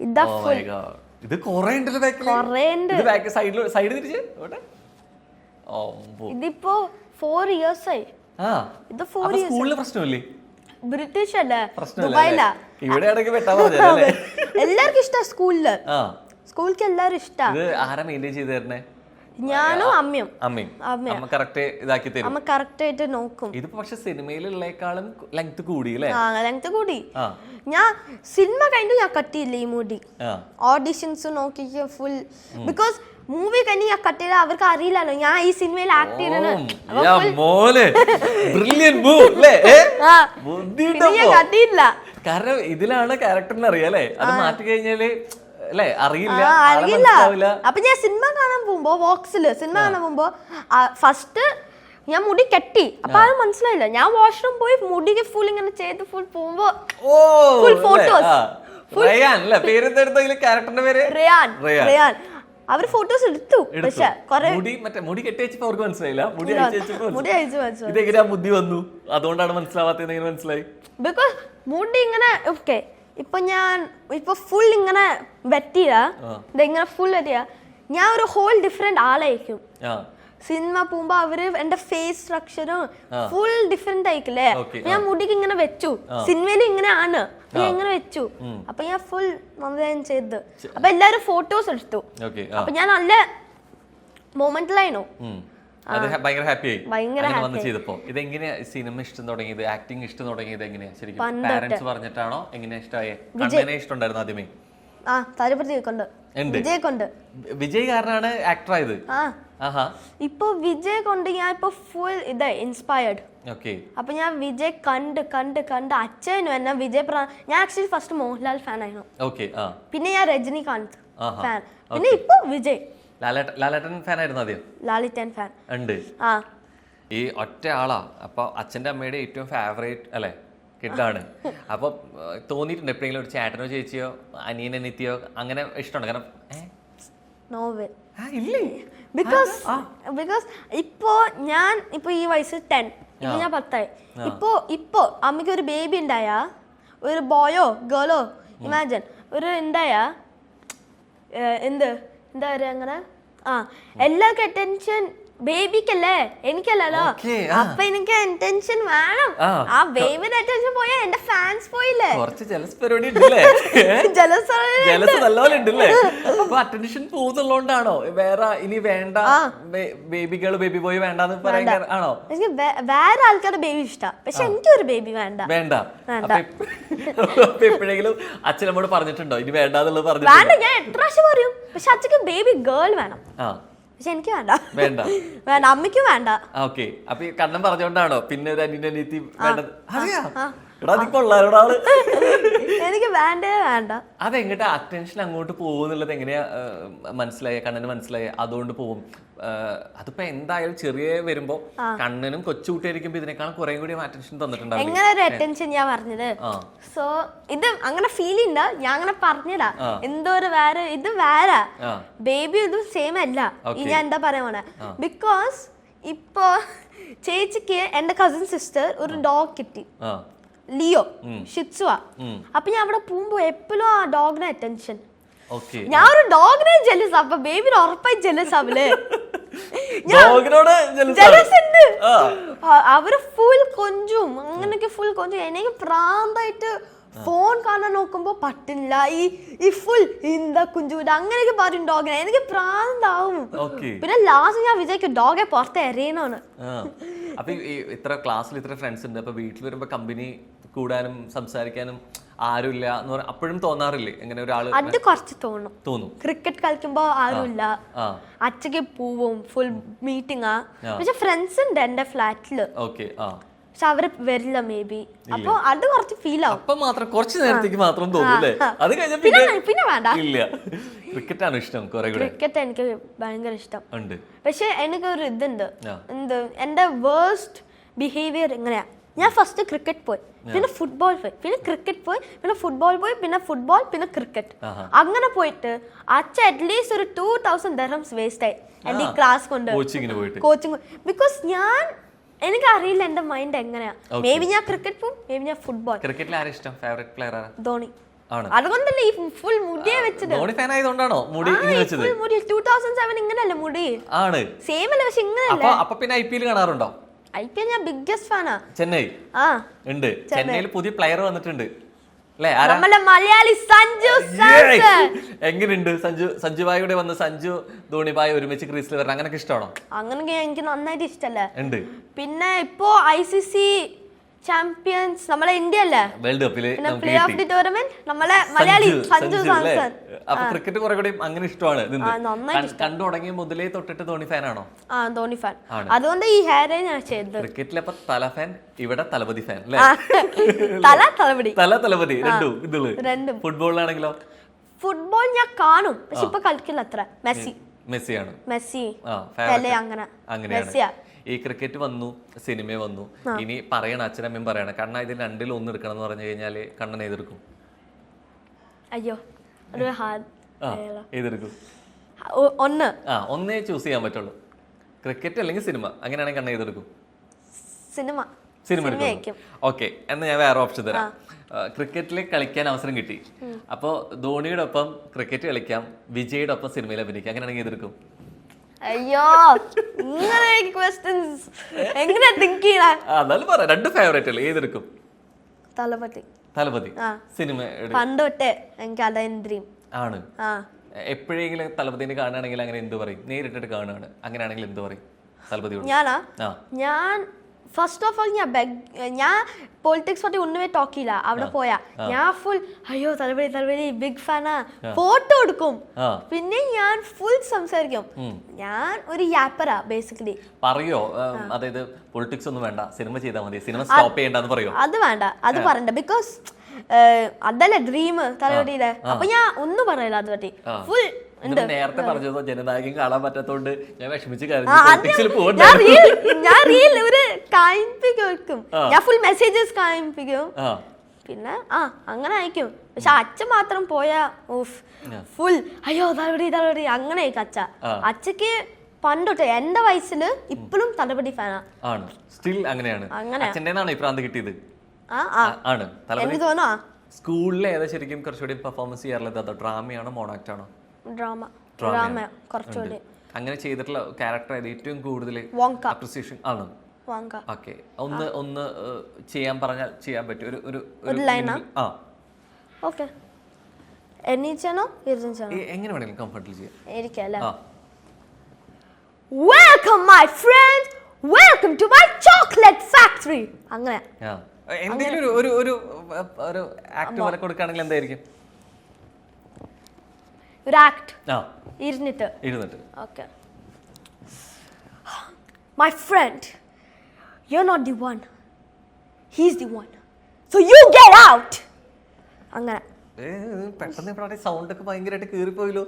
ഇതാ ഫുൾ. ഇത് കുറേ സൈഡ് തിരിച്ച് ഇതിപ്പോ 4 years ആയി. ഇത് 4 years. സ്കൂളില് പ്രശ്നമില്ലേ? ബ്രിട്ടീഷ് അല്ലേ, ദുബായിലാ. എല്ലാവർക്കും ഇഷ്ട സ്കൂളില്, സ്കൂളിക്ക് എല്ലാരും ഇഷ്ട. ആരാ മെയിൻറ്റെയിൻ ചെയ്ത് തരണേ? ഞാനും അമ്മയും. അമ്മ കറക്റ്റ് ഇതാക്കി തരും, അമ്മ കറക്റ്റ് ആയിട്ട് നോക്കും. ഇത് പക്ഷെ സിനിമയിലുള്ളേക്കാളും ലെങ്ത് കൂടി അല്ലേ? ലെങ്ത് കൂടി. ഞാൻ സിനിമ കഴിഞ്ഞു ഞാൻ കട്ടിയില്ല ഈ മുടി. ഓഡിഷൻസ് നോക്കി ഫുൾ, ബിക്കോസ് മൂവി കഴിഞ്ഞ് ഞാൻ കട്ടിയില്ല. അവർക്ക് അറിയില്ലല്ലോ ഞാൻ ഈ സിനിമയിൽ ആക്ട് കട്ടിയില്ല. കാരണം ഇതിലാണ് ക്യാരക്ടറിന് അറിയാലേ, അത് മാറ്റി കഴിഞ്ഞാല് അറിയില്ല. അപ്പൊ ഞാൻ സിനിമ കാണാൻ പോകുമ്പോ വോക്സില് സിനിമ കാണാൻ പോകുമ്പോ ഫസ്റ്റ് ഞാൻ മുടി കെട്ടി. അപ്പൊ അത് മനസ്സിലായില്ല. ഞാൻ വാഷ്റൂം പോയി മുടിക്ക് ഫുൾ ഇങ്ങനെ ചെയ്ത് ഫുൾ പോകുമ്പോ ഫുൾ ഫോട്ടോസ്. റയാൻ അവർ ഫോട്ടോസ് എടുത്തു. പക്ഷെ മുടി കെട്ടി വെച്ചപ്പോ അവർക്ക് മനസ്സിലായില്ല, മുടി ബുദ്ധി വന്നു. അതുകൊണ്ടാണ് മനസ്സിലാവാത്തത്. മനസ്സിലായി ബിക്കോസ് മുടി ഇങ്ങനെ ഓക്കെ. ഇപ്പൊ ഫുൾ ഇങ്ങനെ വെട്ടിയ ഇങ്ങനെ ഫുൾ വെട്ടിയ ഞാൻ ഒരു ഹോൾ ഡിഫറെന്റ് ആളായിരിക്കും. സിനിമ പോകുമ്പോ അവര് എന്റെ ഫേസ് സ്ട്രക്ചറും ഫുൾ ഡിഫറെന്റ് ആയിക്കില്ലേ. ഞാൻ മുടിക്ക് ഇങ്ങനെ വെച്ചു, സിനിമയിൽ ഇങ്ങനെ ആണ്, ഞാൻ ഇങ്ങനെ വെച്ചു. അപ്പൊ ഞാൻ ഫുൾ നന്നായി ചെയ്ത്. അപ്പൊ എല്ലാരും ഫോട്ടോസ് എടുത്തു. അപ്പൊ ഞാൻ നല്ല മൊമെന്റിലായിരുന്നു. അത് ഭയങ്കര ഹാപ്പി ആയി ഭയങ്കര അങ്ങനെ വന്ന് ചെയ്തപ്പോ. ഇതെങ്ങനെയാ സിനിമ ഇഷ്ടം തുടങ്ങിയത്, ആക്ടിങ് ഇഷ്ടം തുടങ്ങിയത് എങ്ങനെയാ ശരിക്കും? പാരന്റ്സ് പറഞ്ഞിട്ടാണോ? എങ്ങനെയാ ഇഷ്ടമായേ? കണ്ണനെ ഇഷ്ടമുണ്ടായിരുന്നു ആദ്യമേ? വിജയ് കൊണ്ട്. വിജയ് കാരനാണ് ആക്ടർ ആയത്. ഇപ്പൊ വിജയ് കൊണ്ട് ഞാൻ ഇപ്പൊ ഫുൾ ഇൻസ്പയർഡ്. അപ്പൊ ഞാൻ വിജയ് കണ്ട് അച്ഛനും എന്നെ വിജയ് ഞാൻ ആക്ച്വലി ഫസ്റ്റ് മോഹൻലാൽ ഫാൻ ആയിരുന്നു. പിന്നെ ഞാൻ രജനികാന്ത് ഫാൻ. പിന്നെ ഇപ്പൊ വിജയ്. ലാലേട്ടൻ ഫാൻ ആയിരുന്നു ആദ്യം? ലാലേട്ടൻ ഫാൻ ഉണ്ട്. ഈ ഒറ്റ ആളാ അപ്പൊ അച്ഛന്റെ അമ്മയുടെ ഏറ്റവും ഫേവറേറ്റ് അല്ലെ കിഡാണ്. അപ്പൊ തോന്നിയിട്ടുണ്ട് എപ്പോഴെങ്കിലും ഒരു ചേട്ടനോ ചേച്ചിയോ അനിയനോ നിത്യോ അങ്ങനെ ഇഷ്ടമുണ്ട്? കാരണം ബിക്കോസ് ഇപ്പോ ഞാൻ ഇപ്പൊ ഈ വയസ്സ് 10, ഇപ്പൊ ഞാൻ 10 ഇപ്പൊ അമ്മയ്ക്ക് ഒരു ബേബി ഉണ്ടായാ, ഒരു ബോയോ ഗേളോ ഇമാജിൻ ഒരു ഉണ്ടായാ എന്താ പറയാ അങ്ങനെ എല്ലാവർക്കും അറ്റൻഷൻ ബേബിക്കല്ലേ, എനിക്കല്ലോ. അപ്പൊ എനിക്ക് അറ്റൻഷൻ വേണം. ആ ബേബിയുടെ അറ്റൻഷൻ പോയാ എന്റെ ഫാൻസ് പോയില്ലേ. അറ്റൻഷൻ പോകുന്നുള്ളതുകൊണ്ടാണോ വേറെ ഇനി വേണ്ട ബേബി ഗേൾ ബേബി ബോയ് വേണ്ടെന്ന് പറയാൻ ആണോ? എനിക്ക് വേറെ ആൾക്കാരുടെ ബേബി ഇഷ്ടം, പക്ഷെ എനിക്കൊരു ബേബി വേണ്ട. എപ്പോഴെങ്കിലും അച്ഛനമ്മോട് പറഞ്ഞിട്ടുണ്ടോ ഇനി വേണ്ടെന്നുള്ളത്? വേണ്ട, ഞാൻ എത്ര പ്രാവശ്യം പറയും, പക്ഷെ അച്ഛക്ക് ബേബി ഗേൾ വേണം. പക്ഷെ എനിക്ക് വേണ്ട. വേണ്ട, അമ്മയ്ക്കും വേണ്ട. ഓക്കെ. അപ്പൊ ഈ കണ്ണൻ പറഞ്ഞോണ്ടാണോ പിന്നെ ഒരു അനിയത്തി വേണ്ടത്? എനിക്ക് വേണ്ടേ വേണ്ട. അതെങ്ങട്ടാ അറ്റൻഷൻ അങ്ങോട്ട് പോകുന്നുള്ളത് എങ്ങനെയാ മനസ്സിലായ? കണ്ണന് മനസ്സിലായ അതുകൊണ്ട് പോകും. അതിപ്പോ എന്തായാലും ചെറിയ വരുമ്പോ കണ്ണനും കൊച്ചുകുട്ടിയായിരിക്കുമ്പോ ഇതിനേക്കാൾ കുറെ കൂടി അറ്റൻഷൻ തന്നിട്ടുണ്ടാവും. എങ്ങനെ ഒരു അറ്റൻഷൻ ഞാൻ പറഞ്ഞത്. സോ ഇത് അങ്ങനെ ഫീൽ ചെയ്യണ്ട, ഞാൻ അങ്ങനെ പറഞ്ഞതാ. എന്തോ ഒരു വേറെ ഇത് വേറെ ബേബി ഇതും സെയിം അല്ല. ഞാൻ എന്താ പറയാ പോണെ, ബിക്കോസ് ഇപ്പൊ ചേച്ചിക്ക് എന്റെ കസിൻ സിസ്റ്റർ ഒരു ഡോഗ് കിട്ടി, ലിയോ ഷിറ്റ്സുവാ. അപ്പൊ ഞാൻ അവിടെ പോകുമ്പോ എപ്പോഴും ആ ഡോഗിനെ അറ്റൻഷൻ. ഞാൻ ഒരു ഡോഗിനെ ജെലസ്, അപ്പൊ ബേബിന് ഉറപ്പായി ജെലസ് ആവില്ലേ. അവര് ഫുൾ കൊഞ്ചും അങ്ങനെയൊക്കെ ഫുൾ കൊഞ്ചും. എനിക്ക് പ്രാന്തായിട്ട് ഫോൺ കാണാൻ നോക്കുമ്പോ പറ്റില്ല, ഈ ഫുൾ എന്താ കുഞ്ചൂല അങ്ങനെയൊക്കെ പറയും ഡോഗിനെ. എനിക്ക് പ്രാന്താവും. പിന്നെ ലാസ്റ്റ് ഞാൻ വിചാരിക്കും ഡോഗെ പുറത്ത് എറിയണോന്ന്. അപ്പൊ ഇത്ര ക്ലാസ്സിൽ ഇത്ര ഫ്രണ്ട്സ് ഉണ്ട്, അപ്പൊ വീട്ടിൽ വരുമ്പോ കമ്പനി കൂടാനും സംസാരിക്കാനും ആരുമില്ല എന്ന് പറഞ്ഞാൽ അപ്പോഴും തോന്നാറില്ലേ എങ്ങനെ ഒരാള്? അത് കുറച്ച് തോന്നും. ക്രിക്കറ്റ് കളിക്കുമ്പോ ആരുമില്ല, അച്ഛക്ക് പോവും, ഫുൾ മീറ്റിംഗാ. പക്ഷെ ഫ്രണ്ട്സ് ഉണ്ട് എന്റെ ഫ്ലാറ്റില്, പക്ഷെ അവര് വരില്ല മേ ബി. അപ്പൊ അത് കുറച്ച് ഫീൽ ആവും. അപ്പൊ മാത്രം കുറച്ച് നേരത്തേക്ക് മാത്രം തോന്നുല്ലേ? അത് കഴിഞ്ഞാൽ പിന്നെ വേണ്ട. ഇല്ല, ക്രിക്കറ്റ് ആണ് ഇഷ്ടം. ക്രിക്കറ്റ് എനിക്ക് ഭയങ്കര ഇഷ്ടം. പക്ഷെ എനിക്ക് ഒരു ഇതുണ്ട്, എന്റെ വേഴ്സ്റ്റ് ബിഹേവിയർ എങ്ങനെയാ. ഞാൻ ഫസ്റ്റ് ക്രിക്കറ്റ് പോയി, പിന്നെ ഫുട്ബോൾ പോയി, പിന്നെ ക്രിക്കറ്റ് പോയി, പിന്നെ ഫുട്ബോൾ പോയി, പിന്നെ ഫുട്ബോൾ, പിന്നെ ക്രിക്കറ്റ്. അങ്ങനെ പോയിട്ട് അച്ഛൻ അറ്റ്ലീസ്റ്റ് ഒരു 2000 dirhams വേസ്റ്റ് ആയി എന്റെ ഈ ക്ലാസ് കൊണ്ട്, കോച്ചിങ്. ബിക്കോസ് എനിക്ക് അറിയില്ല എന്റെ മൈൻഡ് എങ്ങനെയാ. മേ ബി ഞാൻ ക്രിക്കറ്റ് പോകും, മേ ബി ഞാൻ ഫുട്ബോൾ. ക്രിക്കറ്റിൽ ആരാ ഇഷ്ടം? ഫേവറേറ്റ് പ്ലെയർ ആരാ? ധോണി. അതുകൊണ്ടല്ലേ ഈ ഫുൾ മുടിയെ വെച്ചത്. ധോണി ഫാൻ ആയതുകൊണ്ടാണോ മുടി വെച്ചത്? 2007 ഇങ്ങനല്ലേ മുടി? ആണ് സെയിം അല്ല, പക്ഷെ ഇങ്ങനെയല്ലേ. അപ്പൊ പിന്നെ IPL കാണാറുണ്ടോ? IPL ഞാൻ ബിഗ്ഗസ്റ്റ് ഫാനാ. ചെന്നൈ ഉണ്ട്. ചെന്നൈയിൽ പുതിയ പ്ലെയർ വന്നിട്ടുണ്ട്. മലയാളി സഞ്ജു സാംസൺ. എങ്ങനെയുണ്ട് സഞ്ജു ബായിയുടെ വന്ന് സഞ്ജു ധോണി ബായ് ഒരുമിച്ച് ക്രീസിൽ വരണം അങ്ങനൊക്കെ ഇഷ്ടമാണോ? അങ്ങനെയൊക്കെ എനിക്ക് നന്നായിട്ട് ഇഷ്ടല്ലേ. പിന്നെ ഇപ്പോ ICC ചാമ്പ്യൻസ് നമ്മളെ ഇന്ത്യ അല്ലേ, വേൾഡ് കപ്പില് പ്ലേ ഓഫ് ദി ടൂർണമെന്റ് നമ്മളെ മലയാളി സഞ്ജു സാംസൺ. അപ്പൊ ക്രിക്കറ്റ് കുറെ കൂടി അങ്ങനെ ഇഷ്ടമാണ്. കണ്ടു തുടങ്ങിയ മുതലേ തൊട്ടിട്ട് ധോണി ഫാൻ ആണോ? ധോണി ഫാൻ. അതുകൊണ്ട് ഈ ഹെയർ ഞാൻ ചെയ്തത്. ക്രിക്കറ്റിൽ അപ്പൊ തല ഫാൻ, ഇവിടെ തലപതി ഫാൻ അല്ലേ? തലപതി രണ്ടും. ഫുട്ബോളിലാണെങ്കിലോ? ഫുട്ബോൾ ഞാൻ കാണും, പക്ഷെ ഇപ്പൊ കളിക്കില്ല അത്ര. മെസ്സിയാണ്. മെസ്സി അങ്ങനെയാണ്. ഈ ക്രിക്കറ്റ് വന്നു, സിനിമ വന്നു, ഇനി പറയണ അച്ഛനമ്മയും പറയണം കണ്ണ ഇതിൽ രണ്ടിൽ ഒന്ന് എടുക്കണം എന്ന് പറഞ്ഞു കഴിഞ്ഞാല് കണ്ണൻ ഏതെടുക്കും? അയ്യോ ഏതെടുക്കും? ഒന്നേ ചൂസ് ചെയ്യാൻ പറ്റുള്ളൂ, ക്രിക്കറ്റ് അല്ലെങ്കിൽ സിനിമ. അങ്ങനെയാണെങ്കിൽ കണ്ണ ഏതെടുക്കും? സിനിമ എടുക്കും. ഓക്കെ, എന്നാ ഞാൻ വേറെ ഓപ്ഷൻ തരാം. ക്രിക്കറ്റിൽ കളിക്കാൻ അവസരം കിട്ടി, അപ്പൊ ധോണിയുടെ ഒപ്പം ക്രിക്കറ്റ് കളിക്കാം, വിജയുടെ ഒപ്പം സിനിമയിൽ അഭിനയിക്കാം. അങ്ങനെയാണെങ്കിൽ ഏതെടുക്കും? അയ്യോ, എങ്ങനെ തിങ്ക് ചെയ്യണ? രണ്ട് ഫേവറേറ്റ് അല്ലേ, ഏതെടുക്കും? തലപതി. സിനിമ പണ്ട് തൊട്ടേ എനിക്ക് അതായത് ഡ്രീം ആണ്. എപ്പോഴെങ്കിലും തലപതിനെ കാണുകയാണെങ്കിൽ അങ്ങനെ എന്ത് പറയും? നേരിട്ടിട്ട് കാണുകയാണ് അങ്ങനെയാണെങ്കിൽ എന്ത് പറയും തലപതിയോട്? ഞാൻ ഫസ്റ്റ് ഓഫ് ഓൾ ഞാൻ പൊളിറ്റിക്സ് പറ്റി ഒന്നുമേ ടോക്കില്ല. അവിടെ പോയാ ഞാൻ ഫുൾ അയ്യോ തലപതി ബിഗ് ഫാനാ, ഫോട്ടോ എടുക്കും, പിന്നെ ഞാൻ ഫുൾ സംസാരിക്കും. ഞാൻ ഒരു യാപ്പറാ ബേസിക്കലി. പറയോ അതായത് പൊളിറ്റിക്സ് ഒന്നും വേണ്ട, സിനിമ ചെയ്താൽ മതി, സിനിമ സ്റ്റോപ്പ് ചെയ്യണ്ടെന്ന് പറയോ? അത് വേണ്ട, അത് പറയണ്ട. ബിക്കോസ് അതല്ലേ ഡ്രീം തലപതിയുടെ. അപ്പൊ ഞാൻ ഒന്നും പറയില്ല അത് പറ്റി. ഫുൾ നേരത്തെ പറഞ്ഞതോ ജനനായകൻ കാണാൻ പറ്റാത്തോണ്ട് ഞാൻ വിഷമിച്ച് ഞാൻ റീൽ ഒരു കാണിപ്പിക്കും, ഞാൻ ഫുൾ മെസ്സേജസ് കാണിപ്പിക്കും, പിന്നെ അങ്ങനെ അയക്കും. പക്ഷെ അച്ഛൻ മാത്രം പോയാ ഫുൾ അയ്യോ തലപതി അങ്ങനെ അച്ഛ. അച്ഛക്ക് പണ്ടോട്ടെ എന്റെ വയസ്സില് ഇപ്പോഴും തലപതി ഫാനാ. സ്റ്റിൽ അങ്ങനെയാണ്. അച്ഛൻ്റെ ഈ പ്രാന്ത് കിട്ടിയത് ആണ്. എനിക്ക് തോന്നുന്നു സ്കൂളിലെ ഏതാ ശരിക്കും കുറച്ചുകൂടി പെർഫോമൻസ് ചെയ്യാറുള്ളത്? അതോ ഡ്രാമയാണോ മോണോആക്ട് ആണോ? ഡ്രാമ കുറച്ചുകൂടി. അങ്ങനെ ചെയ്തിട്ടുള്ള ക്യാരക്ടർ ഏറ്റവും കൂടുതൽ അപ്രിസിയേഷൻ ആണ്? ഓക്കെ, ഒന്ന് ചെയ്യാൻ പറഞ്ഞാൽ ചെയ്യാൻ പറ്റും ഒരു ലൈനാ? ഓക്കെ, എണീച്ചാണോ ഇരുന്നാണോ എങ്ങനെ വേണമെങ്കിലും കംഫർട്ടബിൾ ചെയ്യാം. എനിക്കല്ലേ. Welcome my friends, welcome to my chocolate factory. അങ്ങനെ എന്തെങ്കിലും ഒരു ആക്ട് പോലെ കൊടുക്കുകയാണെങ്കിൽ എന്തായിരിക്കും? ഒരു ആക്ട് ഇരുന്നിട്ട്. Okay, my friend, you are not the one, he is the one, so you get out. അങ്ങനെ പെട്ടെന്ന് സൗണ്ട് ഒക്കെ ഭയങ്കരമായിട്ട് കീറിപ്പോയല്ലോ.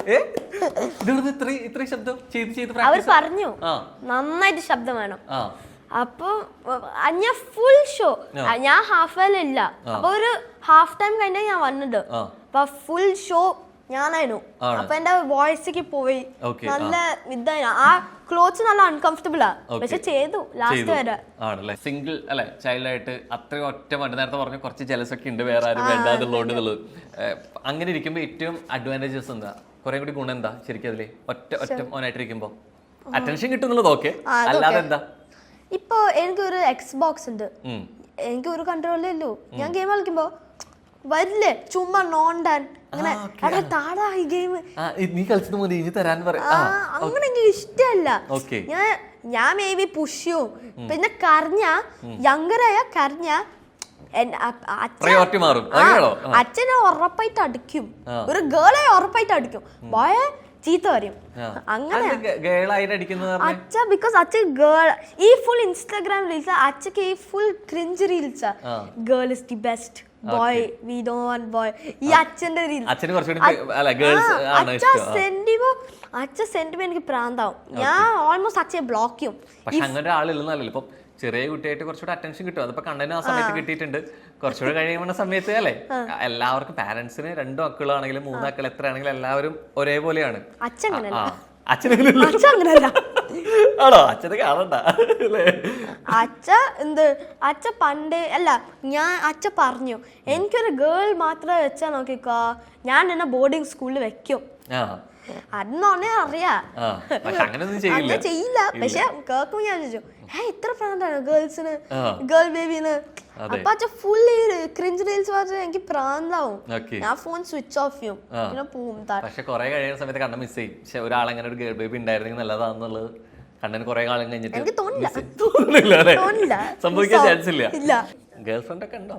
ഇത്ര ശബ്ദം ചെയ്ത് അവർ പറഞ്ഞു നന്നായിട്ട് ശബ്ദം വേണം. അപ്പൊ ഞാൻ ഫുൾ ഷോ, ഞാൻ ഹാഫ് വേല. അപ്പൊ ഒരു ഹാഫ് ടൈം കഴിഞ്ഞാൽ ഞാൻ വന്നിട്ട് അപ്പൊ ഫുൾ ഷോ ഞാനായിരുന്നു. അപ്പൊ എന്റെ വോയിസിക്ക് പോയി നല്ല ഇതായി. ആ ക്ലോത്ത്സ് നല്ല അൺകംഫർട്ടബിൾ ആ, പക്ഷെ ചെയ്തു ലാസ്റ്റ് വരെ. ആണല്ലേ? സിംഗിൾ അല്ലെ ചൈൽഡ് ആയിട്ട് അത്രയും ഒറ്റ നേരത്തെ പറഞ്ഞു കുറച്ച് ജലസ് ഒക്കെ ഉണ്ട് വേറെ ആരും വേണ്ടാന്നുള്ളത്. അങ്ങനെ ഇരിക്കുമ്പോ ഏറ്റവും അഡ്വാൻറ്റേജസ് എന്താ, കുറെ കൂടി ഗുണം എന്താ ശരിക്കും അതില്? ഒറ്റ മോനായിട്ടിരിക്കുമ്പോ അറ്റൻഷൻ കിട്ടുന്നുള്ളത് ഓക്കെ, അല്ലാതെ എന്താ? ഇപ്പൊ എനിക്കൊരു എക്സ് ബോക്സ് ഉണ്ട്, എനിക്ക് ഒരു കൺട്രോളേ ഉള്ളൂ. ഞാൻ ഗെയിം കളിക്കുമ്പോ വരില്ലേ ചുമ്മാ നോണ്ടാൻ അങ്ങനെ താടാ ഈ ഗെയിം നീ കളിച്ചത് മതി ഇനി തരാൻ അങ്ങനെ എനിക്ക് ഇഷ്ടമല്ല. ഞാൻ മേ ബി പുഷ് ചെയ്യും. പിന്നെ കരഞ്ഞ യങ്കറായ കരഞ്ഞ അച്ഛനെ ഉറപ്പായിട്ട് അടിക്കും, ഒരു ഗേളെ ഉറപ്പായിട്ട് അടിക്കും, ബോയ ചീത്ത പറയും. അങ്ങനെ അച്ഛ ബിക്കോസ് അച്ഛൻ ഗേൾ ഈ ഫുൾ ഇൻസ്റ്റാഗ്രാം റീൽസ്, അച്ഛക്ക് ഈ full cringe reels. Girl is the best boy, we don't want boy. ഈ അച്ഛന്റെ അച്ഛൻ സെന്റിമോ എനിക്ക് പ്രാന്താവും. ഞാൻ ഓൾമോസ്റ്റ് അച്ഛനെ ബ്ലോക്ക് ചെയ്യും. പക്ഷെ അങ്ങനെ ആളില്ലെന്നല്ലോ ഇപ്പം ചെറിയ കുട്ടിയായിട്ട് കുറച്ചുകൂടെ അറ്റൻഷൻ കിട്ടും. അതിപ്പോ കണ്ടന്റ് ആ സമയത്ത് കിട്ടിയിട്ടുണ്ട്. കുറച്ചുകൂടെ കഴിയുന്ന സമയത്ത് അല്ലേ എല്ലാവർക്കും പാരന്റ്സിന് 2 മക്കളാണെങ്കിലും 3 മക്കൾ എത്രയാണെങ്കിലും എല്ലാവരും ഒരേപോലെയാണ്. അച്ഛനല്ല ആണോ? അച്ഛനെ കാണണ്ട. അച്ഛ പണ്ടേ അല്ല, അച്ഛ പറഞ്ഞു എനിക്കൊരു ഗേൾ മാത്രം വെച്ചാ നോക്കിക്കോ, ഞാൻ എന്നെ ബോർഡിംഗ് സ്കൂളിൽ വെക്കും. അന്നോണേ അറിയാ അങ്ങനെ ചെയ്യില്ല. പക്ഷെ കേൾക്കുമ്പോ ഞാൻ ചോദിച്ചു ഇത്ര പ്രാന്താണ് ഗേൾസിന്, ഗേൾ ബേബിന്ന്. അപ്പൊ അച്ഛ ഫുൾ ക്രിഞ്ച് റീൽസ് പറഞ്ഞാൽ എനിക്ക് പ്രാന്താവും. ഞാൻ ഫോൺ സ്വിച്ച് ഓഫ് ചെയ്യും, പിന്നെ പോവും. പക്ഷെ കുറെ കഴിയുന്ന സമയത്ത് കണ്ണ മിസ് ചെയ്യും. പക്ഷെ ഒരാളെങ്ങനെ ഒരു ഗേൾ ബേബി ഉണ്ടായിരുന്നെങ്കിൽ നല്ലതാന്നുള്ളത് കണ്ണന് കുറെ കാലം കഴിഞ്ഞിട്ട് എനിക്ക് തോന്നില്ല. സംഭവിക്കാൻ ചാൻസ് ഇല്ല. ഗേൾ ഫ്രണ്ട് ഒക്കെ ഉണ്ടോ?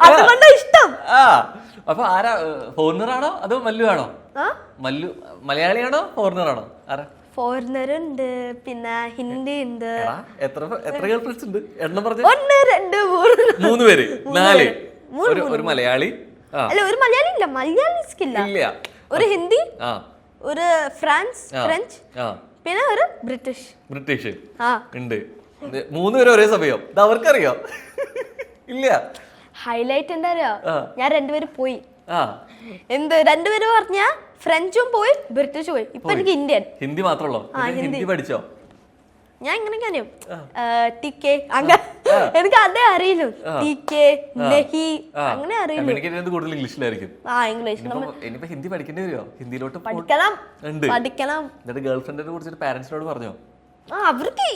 അതുകൊണ്ടാ ഇഷ്ടം. അപ്പൊ ആരാ, ഫോറിനർ ആണോ അതോ മല്ലു ആണോ? മല്ലു മലയാളിയാണോ ഫോറിനർ ആണോ? ആരാ? ഫോറിനർ ഉണ്ട്, പിന്നെ ഹിന്ദി ഉണ്ട്. എത്ര ഗേൾ ഫ്രണ്ട്സ് ഉണ്ട്? എണ്ണം പറഞ്ഞു. 1 2 3 പേര്, 4. ഒരു മലയാളി അല്ല, ഒരു മലയാളി ഇല്ല, മലയാളി ഒരു ഹിന്ദി, ഒരു ഫ്രഞ്ച്, പിന്നെ ഒരു ബ്രിട്ടീഷ് ഉണ്ട്. 3 പേര് ഒരേ സമയം. ഇത് അവർക്കറിയോ? ഇല്ല. ഹൈലൈറ്റ് എന്താ അറിയോ? ഞാൻ 2 പേര് പോയി. 2 പേര് പറഞ്ഞ ഫ്രഞ്ചും പോയി ബ്രിട്ടീഷ് പോയി. ഇപ്പൊ എനിക്ക് ഇന്ത്യൻ. ഹിന്ദി മാത്രമല്ലോ. ഹിന്ദി പഠിച്ചോ? ഞാൻ ഇങ്ങനെ എനിക്ക് അതേ അറിയില്ലു. അങ്ങനെ അറിയില്ല. ഇംഗ്ലീഷിലായിരിക്കും. ഇനിയിപ്പോ ഹിന്ദി പഠിക്കേണ്ടി വരുമോ? ഹിന്ദിയിലോട്ട് പഠിക്കണം. ഗേൾ ഫ്രണ്ടിനെ കുറിച്ചിട്ട് പാരന്റ്സിനോട് പറഞ്ഞോ? അവർക്ക്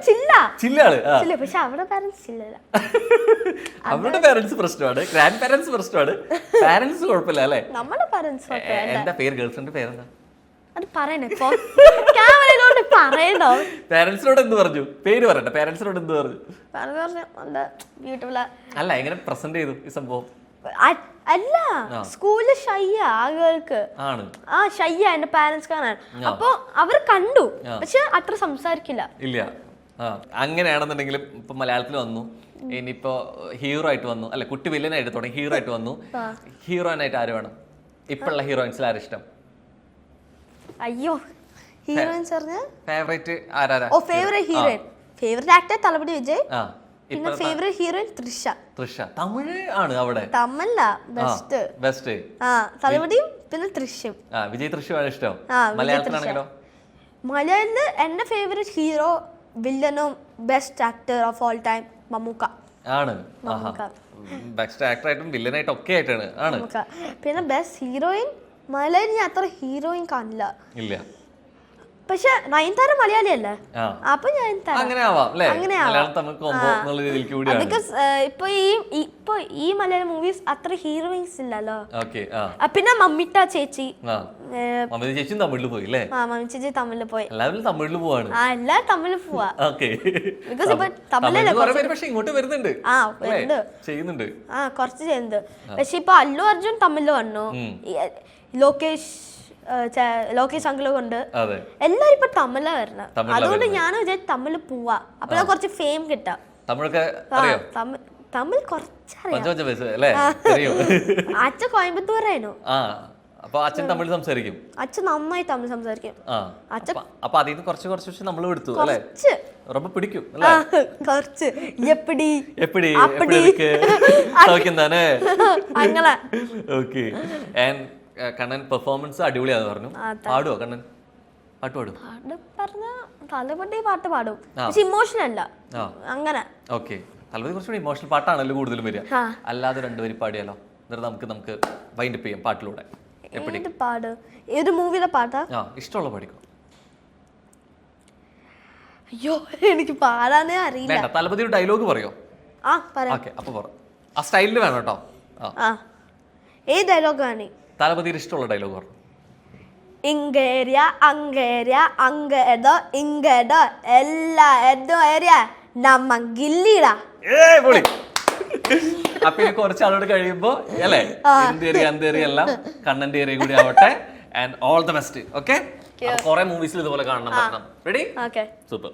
ചില്ലാണ് പക്ഷെ അവരുടെ പാരന്റ്സ് ചില്ലല്ല. അവരുടെ പാരന്റ്സ് പ്രശ്നമാണ്, ഗ്രാൻഡ് പാരന്റ്സ് പ്രശ്നമാണ്, പാരന്റ്സ് കുഴപ്പമില്ല അല്ലേ? നമ്മുടെ പാരന്റ്സ് എന്താ പേര്, ഗേൾഫ്രണ്ട് പേരെന്താ? അത് പറയണേ ക്യാമറയിലോട്ട് പറയണോ? പാരന്റ്സിനോട് എന്ത് പറഞ്ഞു? പേര് പറയട്ടെ. പാരന്റ്സിനോട് എന്ത് പറഞ്ഞു? ബ്യൂട്ടിഫുൾ അല്ല, എങ്ങനെ പ്രസന്റ് ചെയ്തു ഈ സംഭവം? അല്ല, സ്കൂളില് ഷയ്യ ആളുകൾക്ക് ആണ്. ഷയ്യ എന്റെ പാരന്റ്സ് കാണാൻ. അപ്പൊ അവർ കണ്ടു, പക്ഷെ അത്ര സംസാരിക്കില്ല. ഇല്ല. അങ്ങനെയാണെന്നുണ്ടെങ്കിലും ഇപ്പൊ മലയാളത്തിൽ വന്നു, ഇനിയിപ്പോ ഹീറോ ആയിട്ട് വന്നു, അല്ല കുട്ടി വില്ലനായിട്ട് തുടങ്ങി ഹീറോ ആയിട്ട് വന്നു. ഹീറോയിനായിട്ട് ആര് വേണം? ഇപ്പോഴുള്ള ഹീറോയിൻസിൽ ആരിഷ്ടം? അയ്യോ, ഹീറോയിൻസ് പറഞ്ഞ ഫേവറേറ്റ് ആരാ? Favourite heroine, favourite actor Thalapathy Vijay. പിന്നെ ഫേവറേറ്റ് ഹീറോയിൻ തൃഷ. തമിഴ് ആണ് അവിടെ. തമിഴല്ല ബെസ്റ്റ്. തലപതിയും പിന്നെ തൃശ്യം. വിജയ് തൃശ്യമാണ് ഇഷ്ടം. മലയാളത്തിലാണെങ്കിലോ? മലയാളത്തില് എന്റെ ഫേവറേറ്റ് ഹീറോ വില്ലനും best actor of all time Mammukka ആണ്. ബെസ്റ്റ് ആക്ടർ ആയിട്ടും വില്ലനായിട്ടും ഒക്കെ ആയിട്ടാണ് ആണ്. പിന്നെ ബെസ്റ്റ് ഹീറോയിൻ മലയാളി ഞാൻ അത്ര ഹീറോയിൻ കാണില്ല. ഇല്ല. പക്ഷെ നയൻതാര മലയാളിയല്ലേ, അപ്പൊ ഞാൻ ഇപ്പൊ ഈ മലയാളം മൂവീസ് അത്ര ഹീറോയിൻസ് ഇല്ലല്ലോ. പിന്നെ മമ്മിട്ട ചേച്ചി തമിഴിൽ പോയി. മമ്മി ചേച്ചി തമിഴിൽ പോയി. എല്ലാവരും തമിഴിൽ പോവാണ്. എല്ലാരും തമിഴിൽ പോവാ. ഇങ്ങോട്ട് വരുന്നുണ്ട്, ചെയ്യുന്നുണ്ട്, കുറച്ച് ചെയ്യുന്നുണ്ട്. പക്ഷെ ഇപ്പൊ അല്ലു അർജുൻ തമിഴില് വന്നു, ലോകേഷ് അങ്കിളും ഉണ്ട്. എല്ലാരും ഇപ്പൊ തമിഴ വരണം. അതുകൊണ്ട് ഞാൻ വിചാരിച്ചു തമിഴ് പോവാ, അപ്പൊ കുറച്ച് ഫെയിം കിട്ടാം. തമിഴ് കുറച്ചറിയാം. അച്ഛൻ കോയമ്പത്തൂരായിരുന്നു. അച്ഛൻ തമിഴ് സംസാരിക്കും. അച്ഛൻ നന്നായി തമിഴ് സംസാരിക്കും. അപ്പൊ അതിൽ നിന്ന് കുറച്ച് നമ്മൾ എടുത്തു അല്ലേ? ரொம்ப பிடிக்கும் കുറച്ച് എപ്പടി എപ്പടി എപ്പടി இருக்கு സൗഖ്യം தானே? അങ്ങനെ. ഓക്കേ. ആൻഡ് കണ്ണൻ പെർഫോമൻസ് അടിപൊളിയാന്ന് പറഞ്ഞു. പാടുവോ കണ്ണൻ? പാട്ട് പാടും? പറഞ്ഞ തലപതി പാട്ട് പാടും, പക്ഷെ ഇമോഷണൽ അല്ല അങ്ങനെ. ഓക്കെ. തലപതി കുറച്ചുകൂടി ഇമോഷണൽ പാട്ടാണല്ലോ കൂടുതലും വരിക. അല്ലാതെ രണ്ടുപേരും പാടിയാലോ? എന്നിട്ട് നമുക്ക് വൈൻഡ് അപ്പ് ചെയ്യാം പാട്ടിലൂടെ. പാട് ഏത് മൂവിയിലെ പാട്ടാ? ഇഷ്ടമുള്ള പാടിക്കോ. അയ്യോ, എനിക്ക് പാടാനേ അറിയില്ല. തലപതി ഒരു ഡയലോഗ് പറയോ? അപ്പൊ പറ. ആ സ്റ്റൈലിൽ വേണം കേട്ടോ. ഏത് ഡയലോഗ് ആണ്? തലപതിയുടെ ഇഷ്ടമുള്ള ഡയലോഗ് പറഞ്ഞു. ഇങ്ങേരിയ അങ്ങേരിയ അങ്ങേടോ ഇങ്ങേടോ എല്ലാ ഏരിയ നമ്മ ഗില്ലിടാ. അപ്പൊ ഇനി കുറച്ചാളോട് കഴിയുമ്പോ അല്ലേ അന്തേറിയ എല്ലാം കണ്ണന്റെ ഏരിയ കൂടി ആവട്ടെ. And all the best. Okay. കുറെ മൂവീസിൽ ഇതുപോലെ കാണണം. റെഡി? Okay, super.